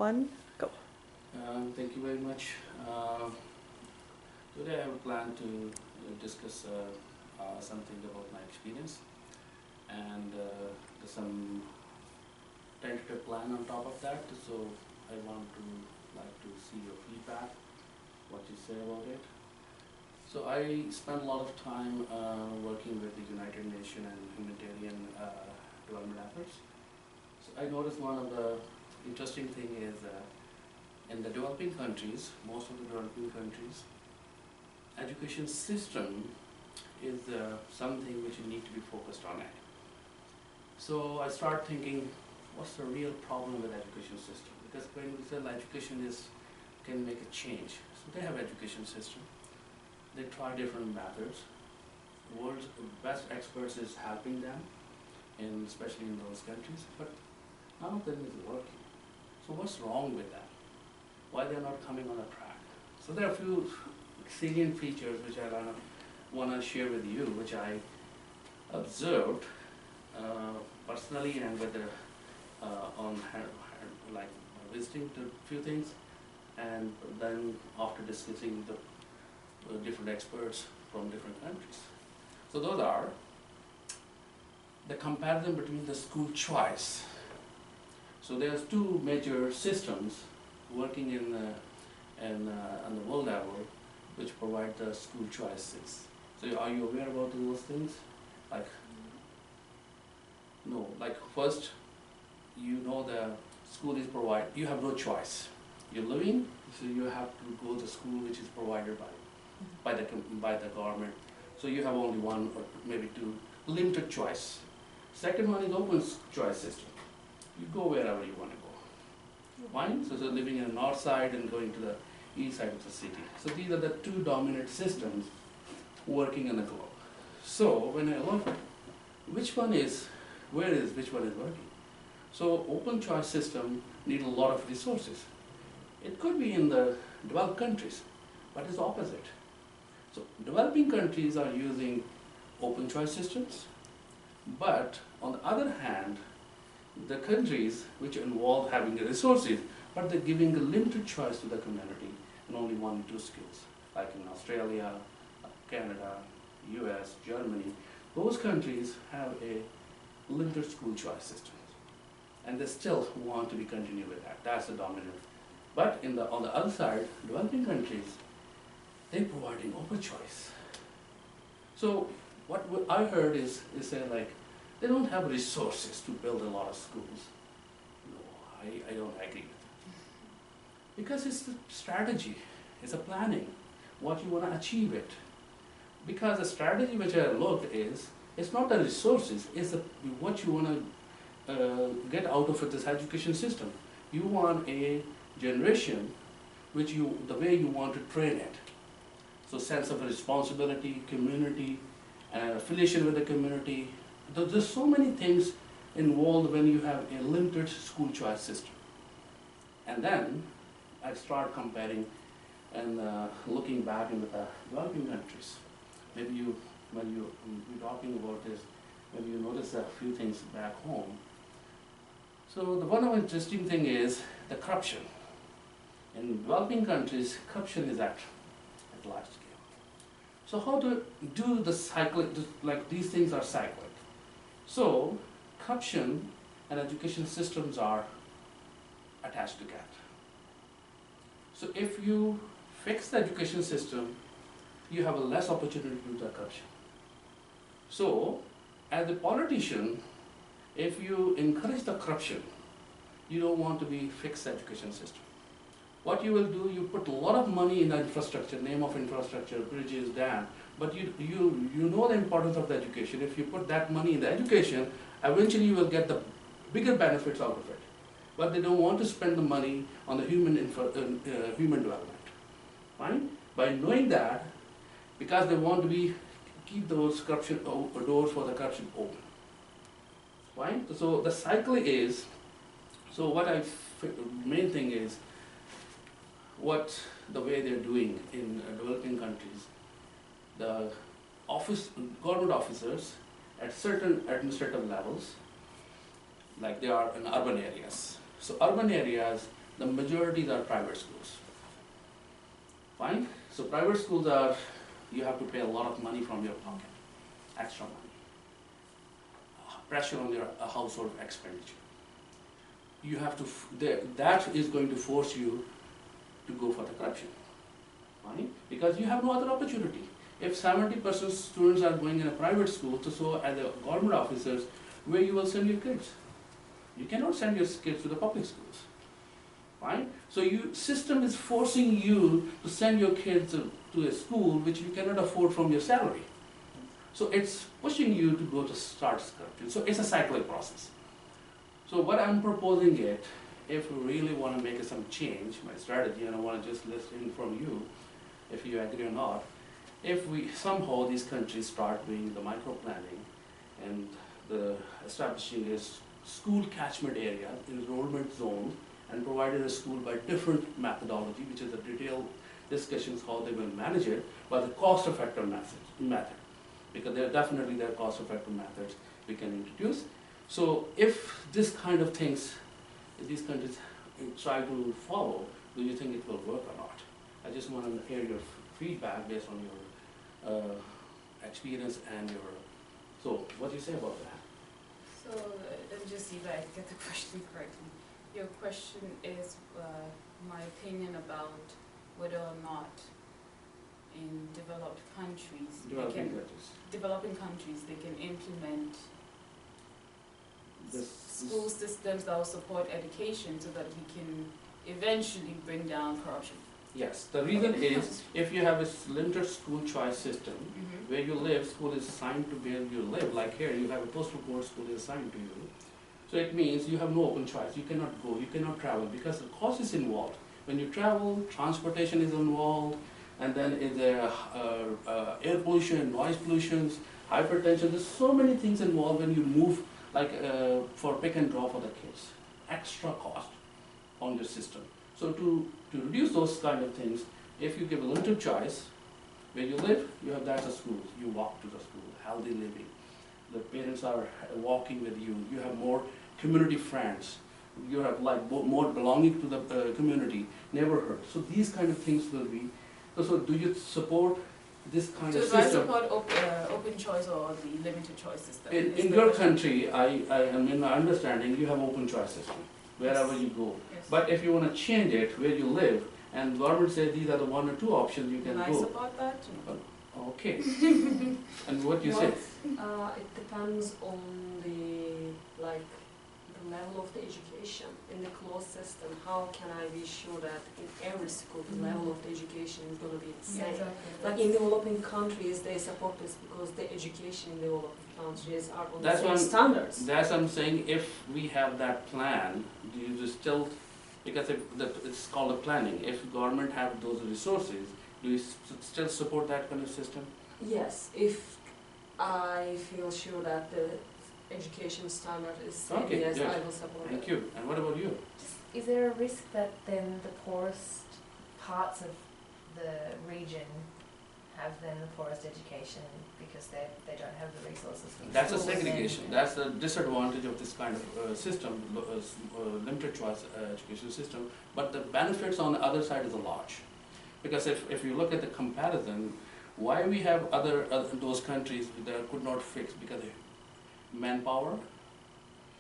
1, go. Thank you very much. Today I have planned to discuss something about my experience and there's some tentative plan on top of that. So I want to like to see your feedback, what you say about it. So I spent a lot of time working with the United Nations and humanitarian development efforts. So I noticed one of the interesting thing is in the developing countries, most of the developing countries, education system is something which you need to be focused on it. So I start thinking, what's the real problem with education system? Because when we say education can make a change, so they have education system. They try different methods. The world's best experts is helping them, especially in those countries, but none of them is working. So what's wrong with that? Why they're not coming on a track? So there are a few salient features which I want to share with you, which I observed personally and with the like visiting to a few things, and then after discussing the different experts from different countries. So those are the comparison between the school choice. So there's two major systems working on the world level which provide the school choices. So are you aware about those things? Like, no, like first, you know the school is provided, you have no choice. You're living, so you have to go to school which is provided by the government. So you have only one or maybe two limited choice. Second one is open choice system. You go wherever you want to go. Fine? So living in the north side and going to the east side of the city. So these are the two dominant systems working in the globe. So when I look, which one is working? So open choice system need a lot of resources. It could be in the developed countries, but it's opposite. So developing countries are using open choice systems, but on the other hand, the countries which involve having the resources, but they're giving a limited choice to the community and only 1 or 2 schools, like in Australia, Canada, US, Germany. Those countries have a limited school choice system, and they still want to be continued with that. That's the dominant. But on the other side, developing countries, they're providing open choice. So what I heard is say like, they don't have resources to build a lot of schools. No, I don't agree with that. Because it's the strategy, it's a planning, what you want to achieve it. Because the strategy which I look is, it's not the resources, it's what you want to get out of this education system. You want a generation which the way you want to train it. So sense of responsibility, community, affiliation with the community. There's so many things involved when you have a limited school choice system. And then I start comparing and looking back into the developing countries. Maybe when you're talking about this, maybe you notice a few things back home. So the one interesting thing is the corruption. In developing countries, corruption is at large scale. So how to do the cyclic, like these things are cyclic. So corruption and education systems are attached together. So if you fix the education system, you have a less opportunity to do the corruption. So as a politician, if you encourage the corruption, you don't want to be fixed education system. What you will do, you put a lot of money in the infrastructure, name of infrastructure, bridges, dam, but you know the importance of the education. If you put that money in the education, eventually you will get the bigger benefits out of it. But they don't want to spend the money on the human development. Fine? By knowing that, because they want to keep those corruption doors for the corruption open. Fine? So the cycle is, so main thing is, the way they're doing in developing countries, the government officers at certain administrative levels, like they are in urban areas. So urban areas, the majority are private schools. Fine? So private schools are, you have to pay a lot of money from your pocket, extra money. Pressure on your household expenditure. You have to, that is going to force you to go for the corruption. Fine? Because you have no other opportunity. If 70% students are going in a private school, so as a government officers, where you will send your kids? You cannot send your kids to the public schools. Fine? So system is forcing you to send your kids to a school which you cannot afford from your salary. So it's pushing you to go to start corruption. So it's a cyclic process. So what I'm proposing it, if we really want to make some change, my strategy, and I want to just listen from you, if you agree or not, if we somehow these countries start doing the micro planning and establishing a school catchment area, enrollment zone, and provided a school by different methodology, which is a detailed discussions how they will manage it, but the cost-effective method, because there are cost-effective methods we can introduce. So if this kind of things, if these countries try to follow, do you think it will work or not? I just want to hear your feedback based on your experience and your, so what do you say about that? So let me just see if I get the question correctly. Your question is my opinion about whether or not in developed countries, developing countries, they can implement school systems that will support education so that we can eventually bring down corruption. Yes, the reason is if you have a limited school choice system, where you live, school is assigned to where you live. Like here, you have a postal code, school is assigned to you. So it means you have no open choice. You cannot go, you cannot travel because the cost is involved. When you travel, transportation is involved, and then is there air pollution, noise pollution, hypertension. There's so many things involved when you move, like for pick and drop for the kids. Extra cost on the system. So to reduce those kind of things, if you give a limited choice, where you live, you have that's a school. You walk to the school, healthy living. The parents are walking with you. You have more community friends. You have like more belonging to the community, neighborhood. So these kind of things will be. So do you support this kind of system? So do I support open choice or the limited choice system? In your country, I am in my understanding, you have open choice system wherever you go. Yes. But if you want to change it where you live, and government says these are the 1 or 2 options you can go. I support that too. Okay. And what you say? It depends on the level of the education in the closed system. How can I be sure that in every school the level of the education is going to be the same? Yeah, exactly. Like in developing countries, they support this because the education in developing countries are on That's the same standards. That's what I'm saying. If we have that plan, do you just still, because it's called a planning. If government have those resources, do you still support that kind of system? Yes, if I feel sure that the education standard is same, Okay, yes, yes. I will support Thank it. you. And what about you? Is there a risk that then the poorest parts of the region have then the poorest education because they don't have the resources? That's a segregation. That's the disadvantage of this kind of system, limited choice education system. But the benefits on the other side is large. Because if you look at the comparison, why we have other those countries that could not fix, because of manpower,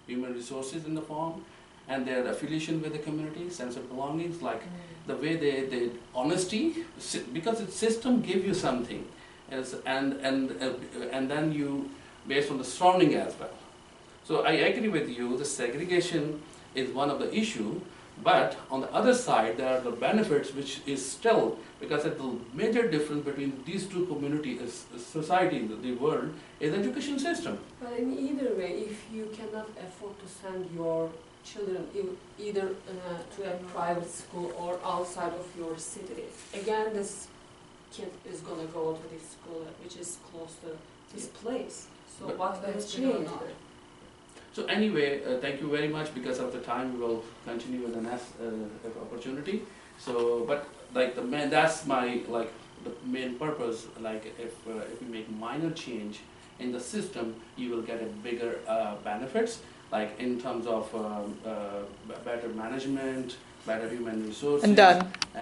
human resources in the farm, and their affiliation with the community, sense of belongings, like the way they honesty, because the system give you something, and then you based on the surrounding as well. So I agree with you. The segregation is one of the issue. But on the other side, there are the benefits, which is still, because the major difference between these two communities, society, the world, is education system. But in either way, if you cannot afford to send your children either to a private school or outside of your city, again, this kid is going to go to this school which is close to this place. So But what will change? So anyway, thank you very much. Because of the time, we will continue with the next opportunity. So, but like that's my the main purpose. Like if you make minor change in the system, you will get a bigger benefits. Like in terms of better management, better human resources. And done.